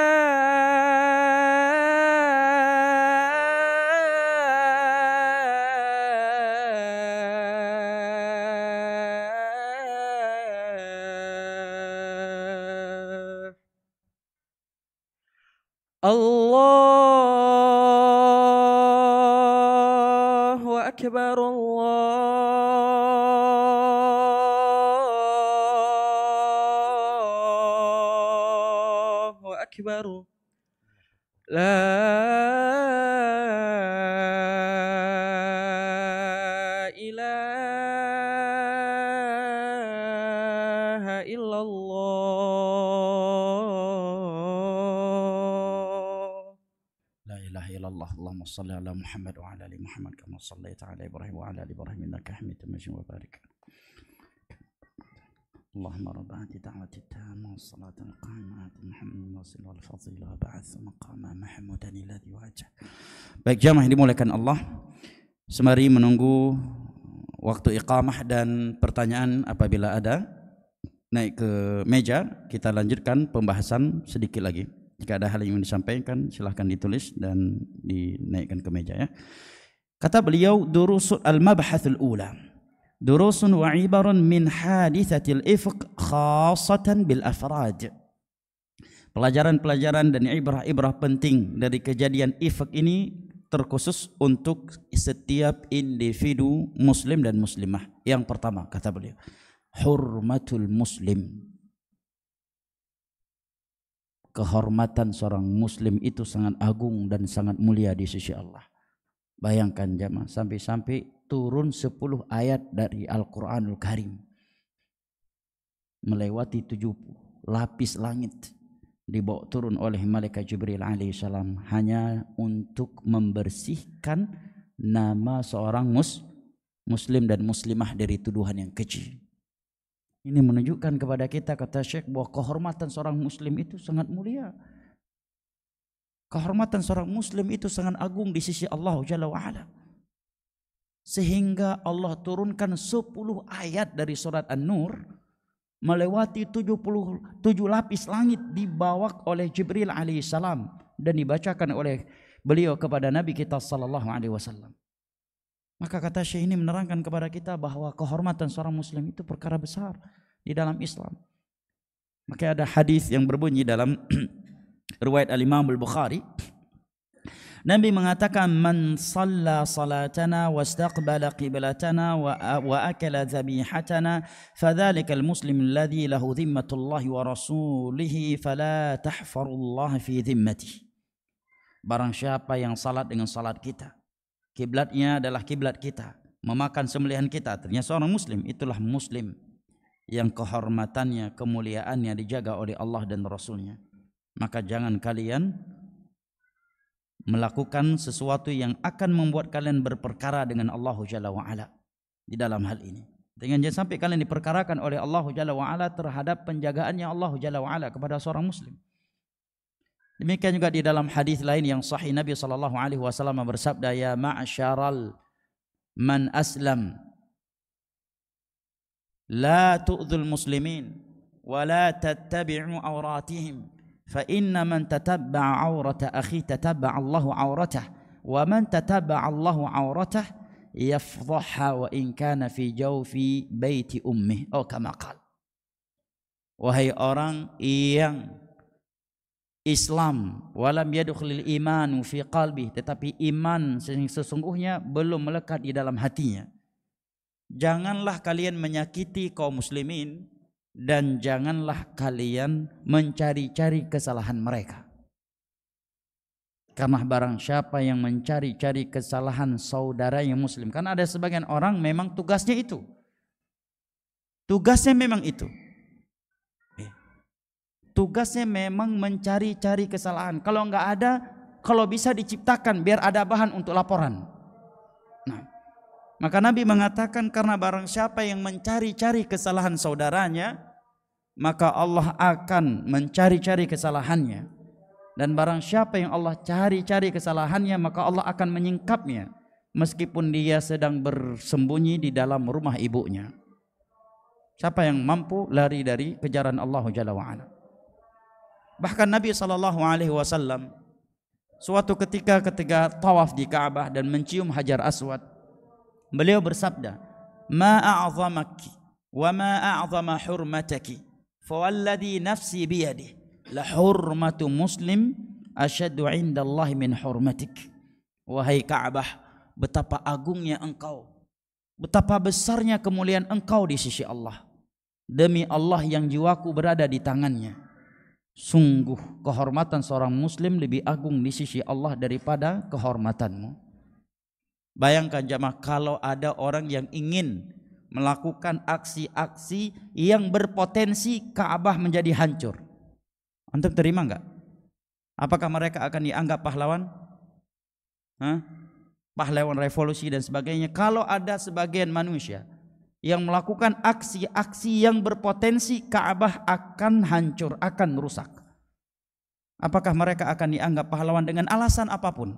الله أكبر الله أكبر لا إله إلا الله لا إله إلا الله اللهم صل على محمد وعلى آل محمد كما صليت على إبراهيم وعلى آل إبراهيم إنك حميد مجيد وبارك اللهم رب هذه الدعوة التامة والصلاة القائمة آت محمد الوسيلة والفضيلة وبعث مقاما محمودا الذي وجه. Baik jamaah yang dimuliakan Allah, semari menunggu waktu iqamah dan pertanyaan apabila ada. Naik ke meja, kita lanjutkan pembahasan sedikit lagi. Jika ada hal yang ingin disampaikan, silahkan ditulis dan dinaikkan ke meja ya. Kata beliau, durusul al-mabhathul ula. Durusun wa ibarun min hadithatil ifq khasatan bil afrad. Pelajaran-pelajaran dan ibrah-ibrah penting dari kejadian ifq ini terkhusus untuk setiap individu muslim dan muslimah. Yang pertama kata beliau, hurmatul muslim. Kehormatan seorang muslim itu sangat agung dan sangat mulia di sisi Allah. Bayangkan jamaah, sampai-sampai turun 10 ayat dari Al-Quranul Karim, melewati 7 lapis langit, dibawa turun oleh malaikat Jibril alaihissalam hanya untuk membersihkan nama seorang muslim dan muslimah dari tuduhan yang keji. Ini menunjukkan kepada kita, kata Syekh, bahwa kehormatan seorang muslim itu sangat mulia. Kehormatan seorang muslim itu sangat agung di sisi Allah Jalla wa'ala. Sehingga Allah turunkan 10 ayat dari surat An-Nur, melewati 77 lapis langit, dibawa oleh Jibril alaihissalam dan dibacakan oleh beliau kepada Nabi kita sallallahu alaihi wasallam. Maka kata Syekh ini menerangkan kepada kita bahwa kehormatan seorang muslim itu perkara besar di dalam Islam. Maka ada hadis yang berbunyi dalam riwayat Al-Imam Al-Bukhari, Nabi mengatakan, man shalla salatana wastaqbala qiblatana wa akala dhabihatana fadzalikal muslim alladhi lahu dhimmatullahi wa rasulihi fala tahfarullah fi dhimmatihi. Barang siapa yang salat dengan salat kita, kiblatnya adalah kiblat kita, memakan sembelihan kita, ternyata seorang muslim, itulah muslim yang kehormatannya, kemuliaannya dijaga oleh Allah dan Rasulnya. Maka jangan kalian melakukan sesuatu yang akan membuat kalian berperkara dengan Allah Jalla wa'ala di dalam hal ini. Dengan jangan sampai kalian diperkarakan oleh Allah Jalla wa'ala terhadap penjagaannya Allah Jalla wa'ala kepada seorang muslim. Demikian juga di dalam hadis lain yang sahih, Nabi SAW bersabda, ya ma'syaral man aslam la tu'dzul muslimin wa la tattabi'u awratihim fa inna man tatabba'a awrata akhi tatabba'a Allahu awratah wa man tatabba'a Allahu awratah yafdhaha wa in kana fi jawfi baiti ummih. Oh, kama qala. Wahai orang yang Islam, walam yadkhulil imanu fi qalbi, tetapi iman sesungguhnya belum melekat di dalam hatinya, janganlah kalian menyakiti kaum muslimin dan janganlah kalian mencari-cari kesalahan mereka. Karena barang siapa yang mencari-cari kesalahan saudara yang muslim. Karena ada sebagian orang memang tugasnya itu. Tugasnya memang itu. Tugasnya memang mencari-cari kesalahan. Kalau enggak ada, kalau bisa diciptakan biar ada bahan untuk laporan. Nah, maka Nabi mengatakan karena barang siapa yang mencari-cari kesalahan saudaranya, maka Allah akan mencari-cari kesalahannya. Dan barang siapa yang Allah cari-cari kesalahannya, maka Allah akan menyingkapnya meskipun dia sedang bersembunyi di dalam rumah ibunya. Siapa yang mampu lari dari kejaran Allah Jalla wa'ala. Bahkan Nabi SAW suatu ketika tawaf di Ka'bah dan mencium Hajar Aswad, beliau bersabda, "Ma a'zamaki wa ma a'zama hurmataki, fa walladhi nafsi biyadihi la hurmatu muslim asyaddu indallahi min hurmatik." Wahai Ka'bah, betapa agungnya engkau, betapa besarnya kemuliaan engkau di sisi Allah. Demi Allah yang jiwaku berada di tangannya, sungguh kehormatan seorang muslim lebih agung di sisi Allah daripada kehormatanmu. Bayangkan jamaah, kalau ada orang yang ingin melakukan aksi-aksi yang berpotensi Ka'bah menjadi hancur, antum terima enggak? Apakah mereka akan dianggap pahlawan? Pahlawan revolusi dan sebagainya. Kalau ada sebagian manusia yang melakukan aksi-aksi yang berpotensi Ka'bah akan hancur, akan rusak, apakah mereka akan dianggap pahlawan dengan alasan apapun?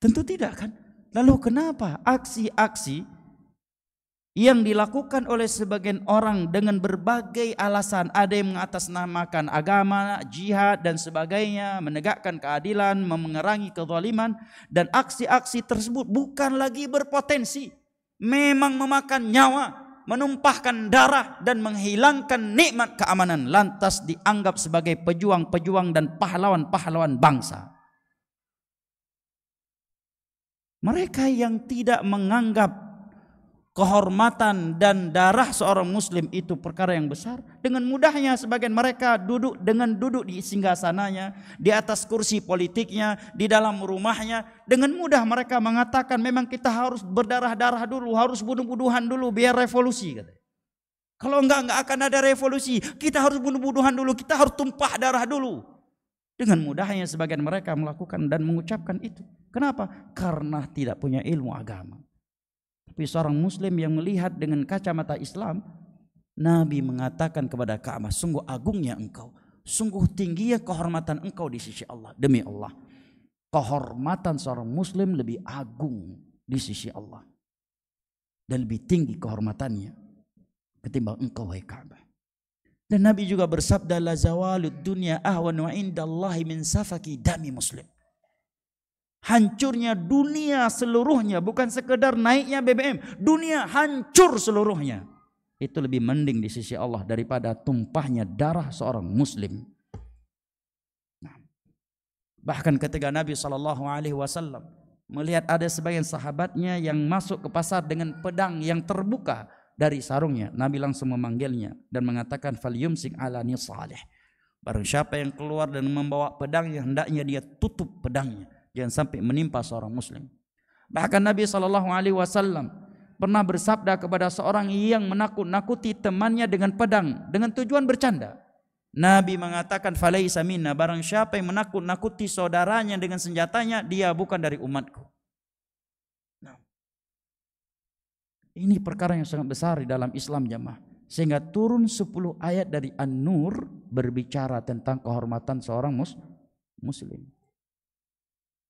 Tentu tidak kan? Lalu kenapa aksi-aksi yang dilakukan oleh sebagian orang dengan berbagai alasan, ada yang mengatasnamakan agama, jihad dan sebagainya, menegakkan keadilan, memerangi kezaliman, dan aksi-aksi tersebut bukan lagi berpotensi, memang memakan nyawa, menumpahkan darah dan menghilangkan nikmat keamanan, lantas dianggap sebagai pejuang-pejuang dan pahlawan-pahlawan bangsa. Mereka yang tidak menganggap kehormatan dan darah seorang muslim itu perkara yang besar, dengan mudahnya sebagian mereka duduk di singgasananya, di atas kursi politiknya, di dalam rumahnya, dengan mudah mereka mengatakan memang kita harus berdarah-darah dulu, harus bunuh-bunuhan dulu biar revolusi, katanya. Kalau enggak akan ada revolusi, kita harus bunuh-bunuhan dulu, kita harus tumpah darah dulu. Dengan mudahnya sebagian mereka melakukan dan mengucapkan itu. Kenapa? Karena tidak punya ilmu agama. Tapi seorang muslim yang melihat dengan kacamata Islam, Nabi mengatakan kepada Ka'bah, sungguh agungnya engkau, sungguh tingginya kehormatan engkau di sisi Allah. Demi Allah, kehormatan seorang muslim lebih agung di sisi Allah dan lebih tinggi kehormatannya ketimbang engkau, wahai Ka'bah. Dan Nabi juga bersabda, la zawalud dunya ahwanu indallahi min safaki dami muslim. Hancurnya dunia seluruhnya, bukan sekedar naiknya BBM, dunia hancur seluruhnya, itu lebih mending di sisi Allah daripada tumpahnya darah seorang muslim. Nah, bahkan ketika Nabi SAW melihat ada sebagian sahabatnya yang masuk ke pasar dengan pedang yang terbuka dari sarungnya, Nabi langsung memanggilnya dan mengatakan, falyumsik ala nisalih. Barang siapa yang keluar dan membawa pedangnya, hendaknya dia tutup pedangnya, jangan sampai menimpa seorang muslim. Bahkan Nabi SAW pernah bersabda kepada seorang yang menakut-nakuti temannya dengan pedang dengan tujuan bercanda. Nabi mengatakan, falaisa minna, barang siapa yang menakut-nakuti saudaranya dengan senjatanya, dia bukan dari umatku. Nah, ini perkara yang sangat besar di dalam Islam, jamaah. Sehingga turun 10 ayat dari An-Nur berbicara tentang kehormatan seorang muslim.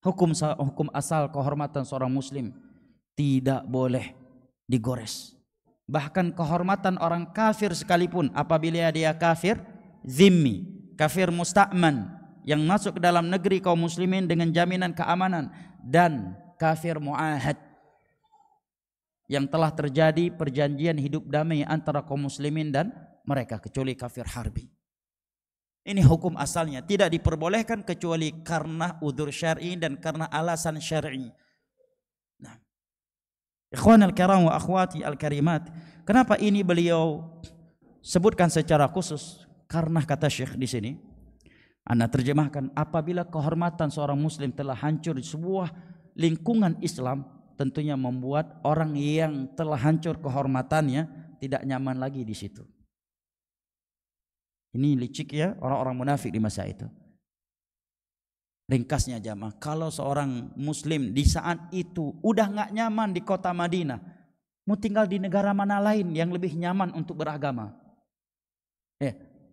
Hukum asal kehormatan seorang muslim tidak boleh digores. Bahkan kehormatan orang kafir sekalipun, apabila dia kafir zimmi, kafir musta'man, yang masuk ke dalam negeri kaum muslimin dengan jaminan keamanan, dan kafir mu'ahad, yang telah terjadi perjanjian hidup damai antara kaum muslimin dan mereka, kecuali kafir harbi. Ini hukum asalnya, tidak diperbolehkan kecuali karena udzur syar'i dan karena alasan syar'i. Nah, ikhwanal kiram wa akhwati al-karimat, kenapa ini beliau sebutkan secara khusus? Karena kata Syekh di sini, Ana terjemahkan, apabila kehormatan seorang muslim telah hancur di sebuah lingkungan Islam, tentunya membuat orang yang telah hancur kehormatannya tidak nyaman lagi di situ. Ini licik ya orang-orang munafik di masa itu. Ringkasnya jamaah, kalau seorang muslim di saat itu udah nggak nyaman di kota Madinah, mau tinggal di negara mana lain yang lebih nyaman untuk beragama?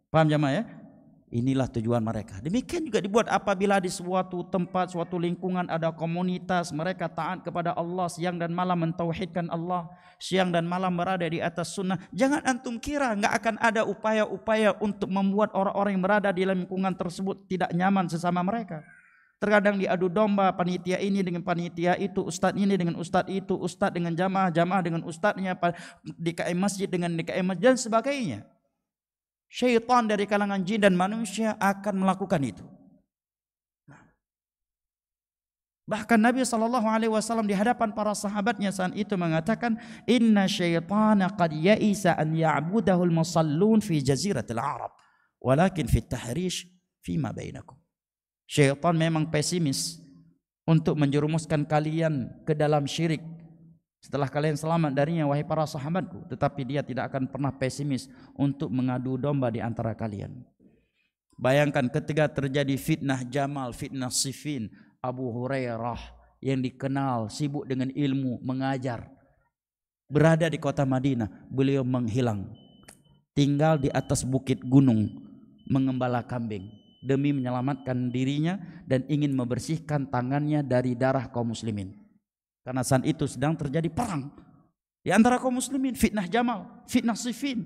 Paham jamaah ya? Inilah tujuan mereka. Demikian juga dibuat apabila di suatu tempat, suatu lingkungan ada komunitas, mereka taat kepada Allah, siang dan malam mentauhidkan Allah, siang dan malam berada di atas sunnah. Jangan antum kira nggak akan ada upaya-upaya untuk membuat orang-orang yang berada di lingkungan tersebut tidak nyaman sesama mereka. Terkadang diadu domba, panitia ini dengan panitia itu, ustadz ini dengan ustadz itu, ustadz dengan jamaah, jamaah dengan ustadznya, DKM masjid dengan DKM masjid dan sebagainya. Syaitan dari kalangan jin dan manusia akan melakukan itu. Bahkan Nabi SAW di hadapan para sahabatnya saat itu mengatakan, Inna syaitana qad ya'isa an ya'budahul musallun fi jaziratil Arab, walakin fit tahrish fima bainakum. Syaitan memang pesimis untuk menjerumuskan kalian ke dalam syirik setelah kalian selamat darinya, wahai para sahabatku. Tetapi dia tidak akan pernah pesimis untuk mengadu domba di antara kalian. Bayangkan ketika terjadi fitnah Jamal, fitnah Siffin, Abu Hurairah yang dikenal sibuk dengan ilmu, mengajar, berada di kota Madinah, beliau menghilang, tinggal di atas bukit gunung, mengembala kambing demi menyelamatkan dirinya dan ingin membersihkan tangannya dari darah kaum muslimin. Karena saat itu sedang terjadi perang di antara kaum muslimin, fitnah Jamal, fitnah Siffin.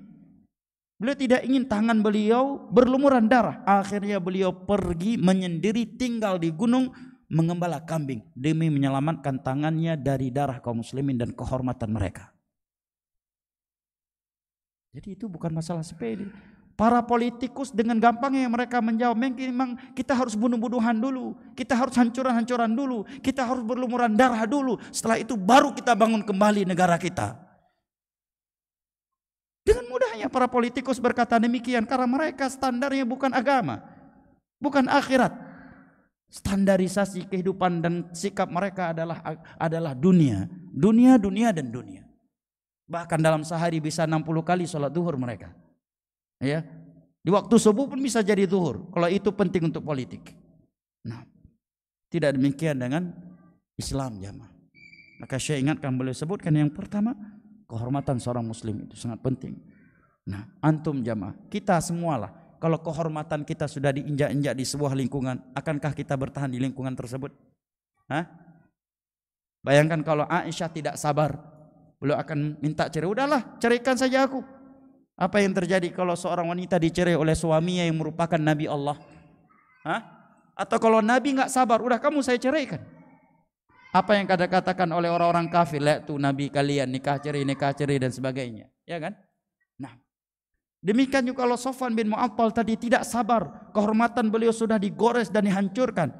Beliau tidak ingin tangan beliau berlumuran darah. Akhirnya beliau pergi menyendiri, tinggal di gunung, mengembala kambing demi menyelamatkan tangannya dari darah kaum muslimin dan kehormatan mereka. Jadi itu bukan masalah sepele. Para politikus dengan gampangnya mereka menjawab, memang kita harus bunuh-bunuhan dulu, kita harus hancuran-hancuran dulu, kita harus berlumuran darah dulu, setelah itu baru kita bangun kembali negara kita. Dengan mudahnya para politikus berkata demikian karena mereka standarnya bukan agama, bukan akhirat. Standarisasi kehidupan dan sikap mereka adalah dunia, dan dunia. Bahkan dalam sehari bisa 60 kali sholat zuhur mereka. Ya, di waktu subuh pun bisa jadi zuhur kalau itu penting untuk politik. Nah, tidak demikian dengan Islam jamaah. Maka saya ingatkan, beliau sebutkan yang pertama, kehormatan seorang muslim itu sangat penting. Nah, antum jamaah, kita semualah, kalau kehormatan kita sudah diinjak-injak di sebuah lingkungan, akankah kita bertahan di lingkungan tersebut? Bayangkan kalau Aisyah tidak sabar, beliau akan minta cerai, udahlah ceraikan saja aku. Apa yang terjadi kalau seorang wanita dicerai oleh suaminya yang merupakan Nabi Allah? Atau kalau Nabi nggak sabar, udah kamu saya ceraikan. Apa yang katakan oleh orang-orang kafir, lihat tuh Nabi kalian nikah cerai dan sebagainya, ya kan? Nah, demikian juga kalau Sofwan bin Mu'attal tadi tidak sabar, kehormatan beliau sudah digores dan dihancurkan.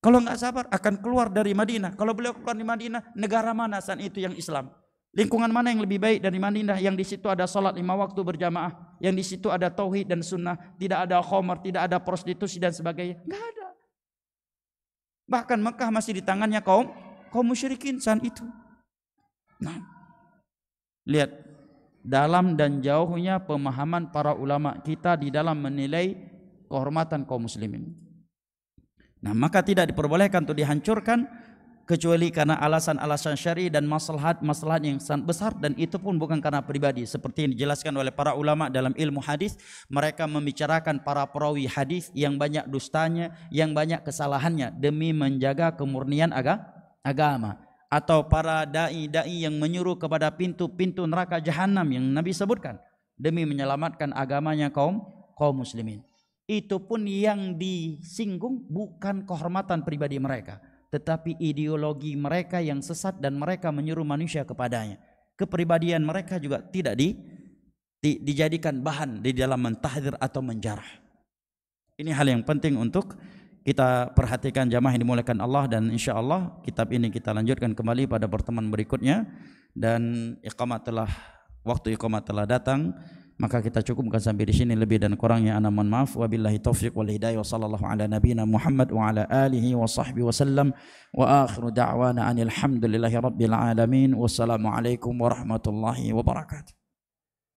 Kalau nggak sabar akan keluar dari Madinah. Kalau beliau keluar di Madinah, negara mana saat itu yang Islam? Lingkungan mana yang lebih baik dari Madinah yang di situ ada salat 5 waktu berjamaah, yang di situ ada tauhid dan sunnah, tidak ada khamar, tidak ada prostitusi dan sebagainya? Enggak ada. Bahkan Mekah masih di tangannya kaum musyrikin saat itu. Nah, lihat dalam dan jauhnya pemahaman para ulama kita di dalam menilai kehormatan kaum muslimin. Nah, maka tidak diperbolehkan untuk dihancurkan kecuali karena alasan-alasan syar'i dan maslahat yang sangat besar, dan itu pun bukan karena pribadi. Seperti yang dijelaskan oleh para ulama dalam ilmu hadis, mereka membicarakan para perawi hadis yang banyak dustanya, yang banyak kesalahannya demi menjaga kemurnian agama, atau para dai-dai yang menyuruh kepada pintu-pintu neraka jahanam yang Nabi sebutkan demi menyelamatkan agamanya kaum muslimin. Itu pun yang disinggung bukan kehormatan pribadi mereka, tetapi ideologi mereka yang sesat dan mereka menyuruh manusia kepadanya. Kepribadian mereka juga tidak dijadikan bahan di dalam mentahdir atau menjarah. Ini hal yang penting untuk kita perhatikan jamaah yang dimuliakan Allah, dan insya Allah kitab ini kita lanjutkan kembali pada pertemuan berikutnya. Dan waktu iqamah telah datang. Maka kita cukupkan sampai di sini, lebih dan kurangnya ana mohon maaf. Wabillahi taufiq wal hidayah, wa sallallahu ala nabiyina Muhammad wa ala alihi wa sahbihi wasallam, wa akhiru da'wana anil hamdulillahi rabbil alamin. Wassalamu alaikum warahmatullahi wabarakatuh.